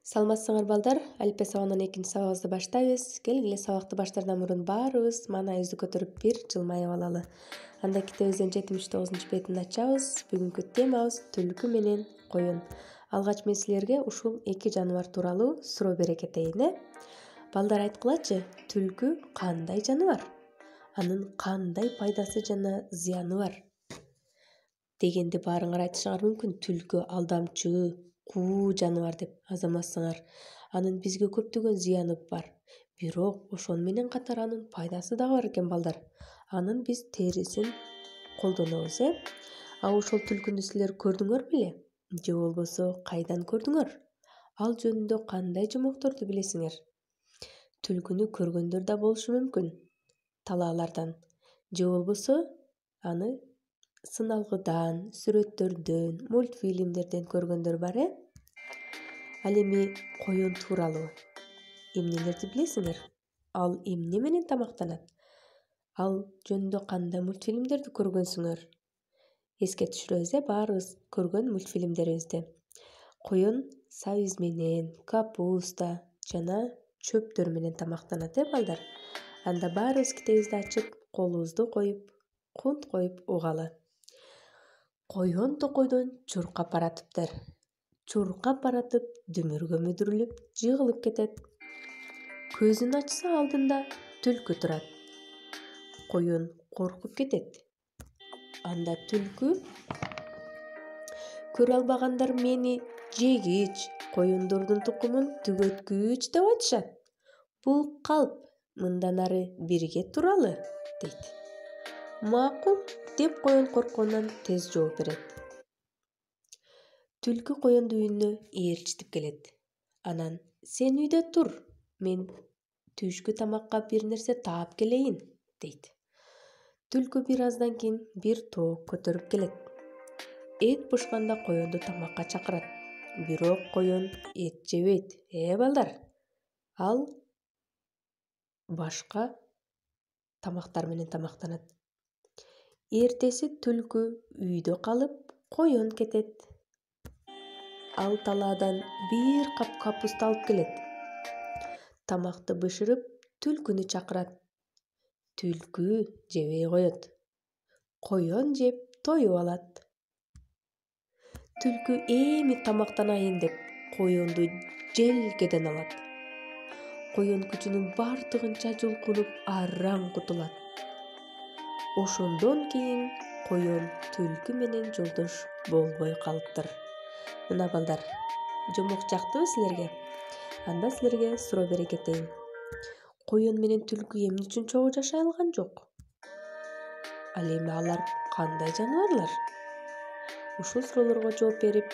Саламатсыңар балдар, алипе сабагынан экинчи сабагыбызды баштайбыз. Келгиле сабакты баштаардан мурун баарыбыз маанайыбызды көтөрүп бир жылмайып алалы. Анда китебибиздин 79 бетин ачабыз. Бүгүнкү темабыз түлкү менен коюн. Алгач мен силерге ушул эки жаныбар тууралуу суроо бере кетейин, Балдар айткылачы, түлкү кандай жаныбар? Анын кандай пайдасы жана зыяны бар? Дегенди баарыңар айтышыңар мүмкүн. Түлкү алдамчы, куу жаныбар деп азаматсыңар. Анын бизге көптөгөн зыяны бар. Бирок ошону менен катар анын пайдасы дагы бар экен балдар. Анын биз терисин колдонобуз, А ошол түлкүнү силер көрдүңөр беле? Же болбосо кайдан көрдүңөр? Ал жөнүндө кандай жомокторду билесиңер? Түлкүнү көргөндөр да болушу мүмкүн. Талаалардан. Же болбосо аны сыналгыдан, сүрөттөрдөн, мультфильмдерден көргөндөр бар, Ал эми коюн тууралуу эмнелерди билесиңер? Ал эмне менен тамактанат? Ал жөнүндө кандай мультфильмдерди көргөнсүңөр? Эске түшүрөбүз, баарыбыз көргөн мультфильмдерибизди. Коюн сабиз менен, капуста жана чөптөр менен тамактанат, балдар. Анда баарыбыз китебибизди ачып, колубузду коюп, кунт коюп угалы. Коюн токойдон чуркап баратыптыр. Чуркап баратып, дүмүргө мүдүрүлүп, жыгылып кетет. Көзүн ачса алдында түлкү турат. Коюн коркуп кетет. Анда түлкү: көрө албагандар мени жегич, коюндордун тукумун түгөткүч деп айтышат. Бул калп, мындан ары бирге туралы, дейт. Макул деп коюн коркконунан тез жооп берет. Түлкү коюнду үйүнө ээрчитип келет. Анан: сен үйдө тур, мен түшкү тамакка бир нерсе таап келейин, дейт. Түлкү бир аздан кийин бир тоок көтөрүп келет. Эт бышканда коюнду тамакка чакырат. Бирок коюн эт жебейт, балдар. Ал башка тамактар менен тамактанат. Эртеси түлкү үйдө калып, коюн кетет. Ал талаадан бир кап капуста алып келет. Тамакты бышырып, түлкүнү чакырат. Түлкү жебей коет. Коюн жеп тоюп алат. Түлкү эми тамактанайын деп коюнду желкеден алат. Коюн күчүнүн бардыгынча жулкунуп арам кутулат. Ошондон кийин коюн түлкү менен жолдош болбой калыптыр. Мына балдар, жомок жактыбы силерге? Анда силерге суроо бере кетейин. Коюн менен түлкү эмне үчүн чогуу жашай алган жок? Ал эми алар кандай жаныбарлар? Ушул суроолорго жооп берип,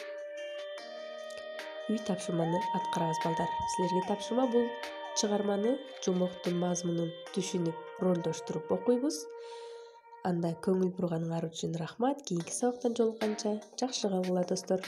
үй тапшырманы аткарабыз, балдар. Силерге тапшырма бул чыгарманы жомоктун мазмунун түшүнүп, ролдоштуруп окуйбуз. Анда көңүл бурганыңар үчүн рахмат. Кийинки сабактан жолукканча жакшы калгыла, достор.